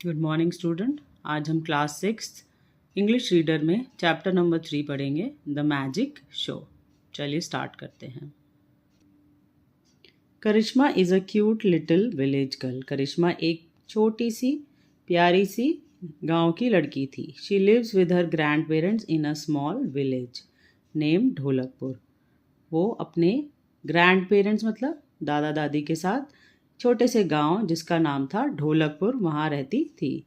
Good morning student. आज हम class 6 English reader में चैप्टर नंबर 3 पढ़ेंगे, द मैजिक शो। चलिए स्टार्ट करते हैं। Karishma is a cute little village girl. Karishma एक छोटी सी प्यारी सी गांव की लड़की थी। She lives with her grand parents in a small village name Dholakpur. वो अपने ग्रैंड पेरेंट्स मतलब दादा दादी के साथ छोटे से गांव जिसका नाम था ढोलकपुर, वहाँ रहती थी।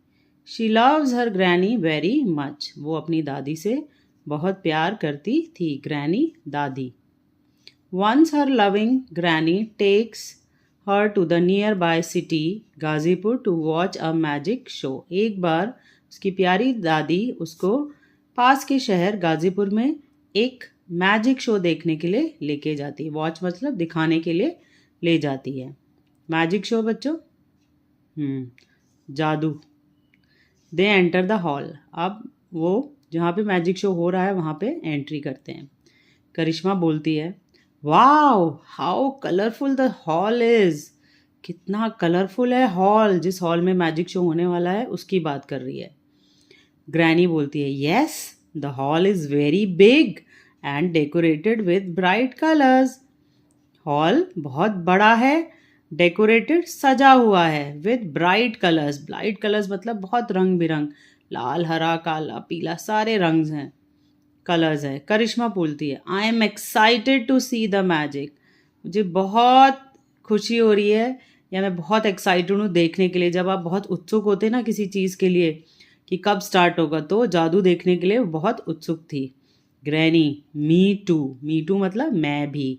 She loves her granny very much. वो अपनी दादी से बहुत प्यार करती थी। ग्रैनी दादी। Once her loving granny takes her to the nearby city Ghazipur to watch a magic show. एक बार उसकी प्यारी दादी उसको पास के शहर गाजीपुर में एक मैजिक शो देखने के लिए लेके जाती है। वॉच मतलब दिखाने के लिए ले जाती है। मैजिक शो बच्चों, जादू। They enter the hall. अब वो जहाँ पे मैजिक शो हो रहा है वहाँ पे एंट्री करते हैं। करिश्मा बोलती है, wow how colourful the hall is. कितना कलरफुल है हॉल। जिस हॉल में मैजिक शो होने वाला है उसकी बात कर रही है। ग्रैनी बोलती है, yes the hall is very big and decorated with bright colours. Hall बहुत बड़ा है, डेकोरेटेड सजा हुआ है with bright colours. Bright colours मतलब बहुत रंग बिरंग, लाल हरा काला पीला सारे रंग हैं, कलर्स है। करिश्मा बोलती है, I am excited to see the magic. मुझे बहुत खुशी हो रही है या मैं बहुत एक्साइटेड हूँ देखने के लिए। जब आप बहुत उत्सुक होते हैं ना किसी चीज़ के लिए कि कब स्टार्ट होगा, तो जादू देखने के लिए बहुत उत्सुक थी। ग्रैनी, मी टू मतलब मैं भी।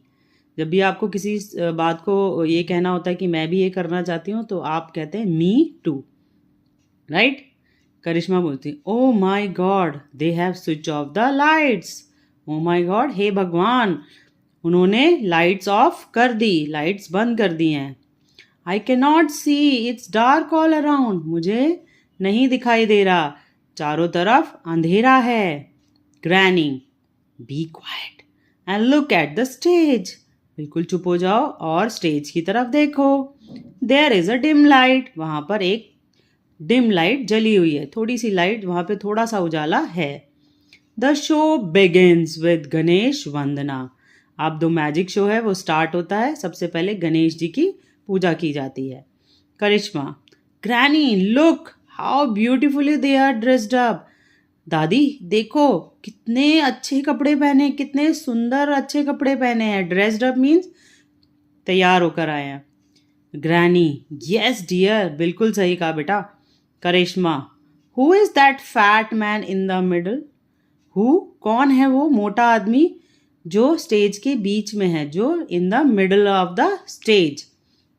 जब भी आपको किसी बात को ये कहना होता है कि मैं भी ये करना चाहती हूँ, तो आप कहते हैं मी टू, राइट। करिश्मा बोलती, oh my God they have switch off the lights. Oh my God, हे भगवान, उन्होंने लाइट्स ऑफ कर दी, लाइट्स बंद कर दी हैं। I can not see, it's dark all around. मुझे नहीं दिखाई दे रहा, चारों तरफ अंधेरा है। Granny, be quiet and look at the stage. बिल्कुल चुप हो जाओ और स्टेज की तरफ देखो। There is a dim light. वहां पर एक डिम लाइट जली हुई है, थोड़ी सी लाइट, वहां पे थोड़ा सा उजाला है। The show begins with Ganesh vandana. अब जो मैजिक शो है वो स्टार्ट होता है। सबसे पहले गणेश जी की पूजा की जाती है। Karishma, granny look how beautifully they are dressed up. दादी देखो कितने अच्छे कपड़े पहने, कितने सुंदर अच्छे कपड़े पहने हैं। ड्रेस्ड अप मीन्स तैयार होकर आए हैं। ग्रैनी, यस डियर, बिल्कुल सही कहा बेटा। Karishma, who is that fat man in the middle. Who, कौन है वो मोटा आदमी जो स्टेज के बीच में है, जो इन the middle of the stage.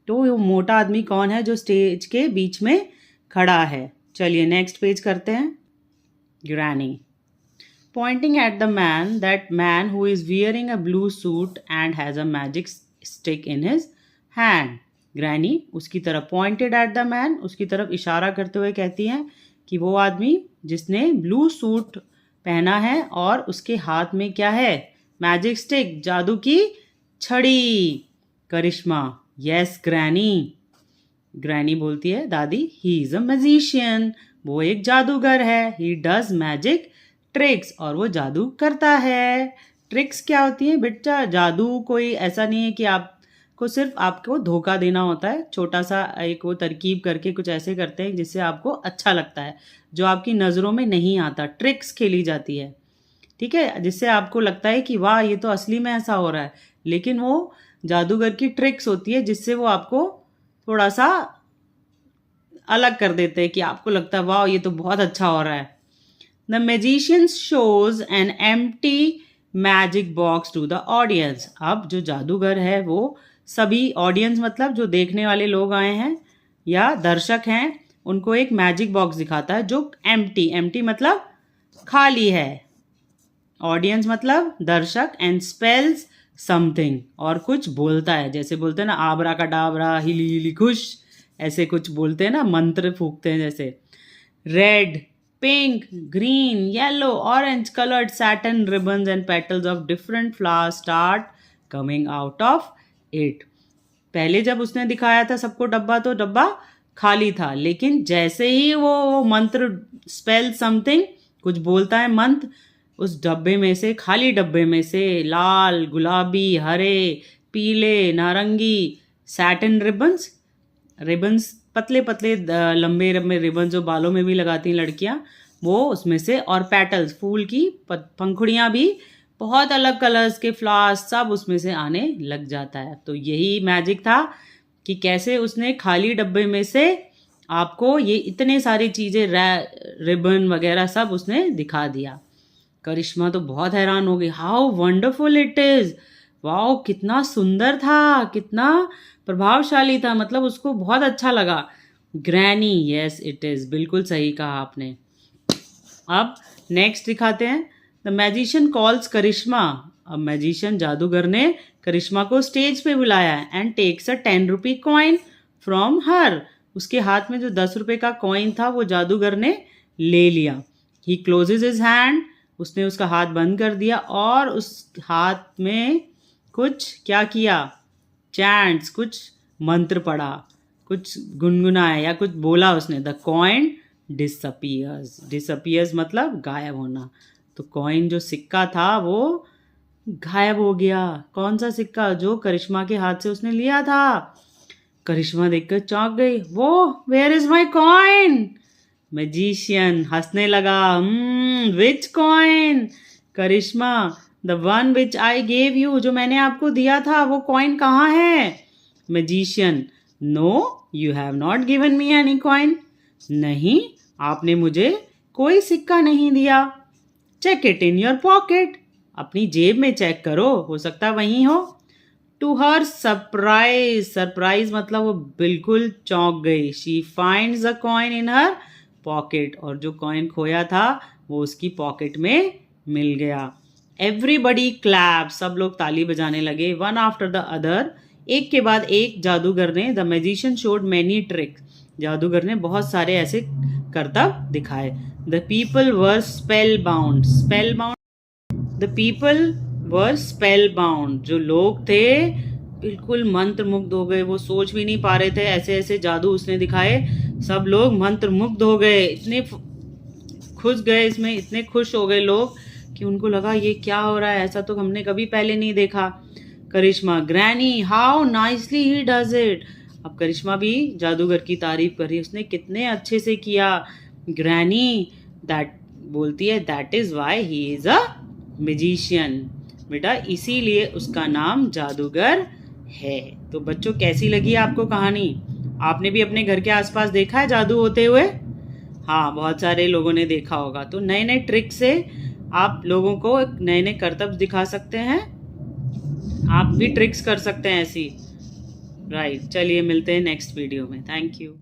तो वो मोटा आदमी कौन है जो स्टेज के बीच में खड़ा है। चलिए नेक्स्ट पेज करते हैं। Granny, pointing at the man, that man who is wearing a blue suit and has a magic stick in his hand. Granny उसकी तरफ, pointed at the man, उसकी तरफ इशारा करते हुए कहती हैं कि वो आदमी जिसने ब्लू सूट पहना है और उसके हाथ में क्या है, मैजिक स्टिक, जादू की छड़ी। करिश्मा, यस ग्रैनी। ग्रैनी बोलती है, दादी, ही इज अ मैजिशियन। वो एक जादूगर है। ही डज मैजिक ट्रिक्स, और वो जादू करता है। ट्रिक्स क्या होती है बेटा? जादू कोई ऐसा नहीं है कि आपको सिर्फ आपको धोखा देना होता है। छोटा सा एक वो तरकीब करके कुछ ऐसे करते हैं जिससे आपको अच्छा लगता है, जो आपकी नज़रों में नहीं आता। ट्रिक्स खेली जाती है, ठीक है, जिससे आपको लगता है कि वाह ये तो असली में ऐसा हो रहा है, लेकिन वो जादूगर की ट्रिक्स होती है जिससे वो आपको थोड़ा सा अलग कर देते हैं कि आपको लगता है वाह ये तो बहुत अच्छा हो रहा है। The magician shows an empty magic box to the audience. अब जो जादूगर है वो सभी ऑडियंस मतलब जो देखने वाले लोग आए हैं या दर्शक हैं, उनको एक मैजिक बॉक्स दिखाता है जो एम्प्टी, एम्प्टी मतलब खाली है, ऑडियंस मतलब दर्शक, एंड स्पेल्स समथिंग, और कुछ बोलता है। जैसे बोलते हैं ना आबरा का डाबरा, हिली हिली खुश, ऐसे कुछ बोलते हैं ना, मंत्र फूकते हैं जैसे। Red, pink, green, yellow, orange coloured satin ribbons and petals of different flowers start coming out of it. पहले जब उसने दिखाया था सबको डब्बा, तो डब्बा खाली था, लेकिन जैसे ही वो मंत्र स्पेल समथिंग कुछ बोलता है मंत्र, उस डब्बे में से, खाली डब्बे में से लाल, गुलाबी, हरे, पीले, नारंगी सैटिन रिबन्स, रिबन्स पतले पतले लंबे लंबे रिबन जो बालों में भी लगाती हैं लड़कियां, वो उसमें से, और पेटल्स, फूल की पंखुड़ियां भी, बहुत अलग कलर्स के फ्लावर्स सब उसमें से आने लग जाता है। तो यही मैजिक था कि कैसे उसने खाली डब्बे में से आपको ये इतने सारी चीज़ें, रिबन वगैरह सब उसने दिखा दिया। करिश्मा तो बहुत हैरान हो गई, how wonderful it is, wow कितना सुंदर था, कितना प्रभावशाली था, मतलब उसको बहुत अच्छा लगा। ग्रैनी, यस इट इज़, बिल्कुल सही कहा आपने। अब नेक्स्ट दिखाते हैं, द मैजिशियन कॉल्स करिश्मा। अब मैजिशियन, जादूगर ने करिश्मा को स्टेज पे बुलाया and takes a 10 rupee coin from her. उसके हाथ में जो 10 रुपए का कॉइन था वो जादूगर ने ले लिया। ही क्लोजेज हिज हैंड, उसने उसका हाथ बंद कर दिया और उस हाथ में कुछ क्या किया, चैंट्स, कुछ मंत्र पढ़ा, कुछ गुनगुनाया या कुछ बोला उसने। द कॉइन डिसअपियर्स, डिसअपियर्स मतलब गायब होना। तो कॉइन जो सिक्का था वो गायब हो गया। कौन सा सिक्का? जो करिश्मा के हाथ से उसने लिया था। करिश्मा देखकर चौंक गई, वो where is my coin? Magician हंसने लगा, which coin? Karishma, the one which I gave you, जो मैंने आपको दिया था वो कॉइन कहाँ है? Magician, no you have not given me any coin, नहीं आपने मुझे कोई सिक्का नहीं दिया। Check it in your pocket, अपनी जेब में चेक करो, हो सकता वहीं हो। टू हर सरप्राइज, सरप्राइज मतलब वो बिल्कुल चौंक गई। She finds a coin in her pocket, और जो कॉइन खोया था वो उसकी पॉकेट में मिल गया। एवरीबडी क्लैप, सब लोग ताली बजाने लगे। वन आफ्टर द अदर, एक के बाद एक जादूगर ने, the magician showed many tricks, जादूगर ने बहुत सारे ऐसे करतब दिखाए। The people were spell bound, spell bound, the people were spell bound, जो लोग थे बिल्कुल मंत्र मुग्ध हो गए। वो सोच भी नहीं पा रहे थे, ऐसे ऐसे जादू उसने दिखाए, सब लोग मंत्र मुग्ध हो गए, इतने खुश गए इसमें, इतने खुश हो गए लोग कि उनको लगा ये क्या हो रहा है, ऐसा तो हमने कभी पहले नहीं देखा। Karishma, granny how nicely he does it. अब करिश्मा भी जादूगर की तारीफ कर रही है, उसने कितने अच्छे से किया। ग्रैनी दैट बोलती है, that is why he is a magician, बेटा इसीलिए उसका नाम जादूगर है। तो बच्चों कैसी लगी आपको कहानी? आपने भी अपने घर के आसपास देखा है जादू होते हुए? हाँ, बहुत सारे लोगों ने देखा होगा। तो नए नए ट्रिक से आप लोगों को नए नए करतब दिखा सकते हैं, आप भी ट्रिक्स कर सकते हैं ऐसी। राइट, चलिए मिलते हैं नेक्स्ट वीडियो में। Thank you.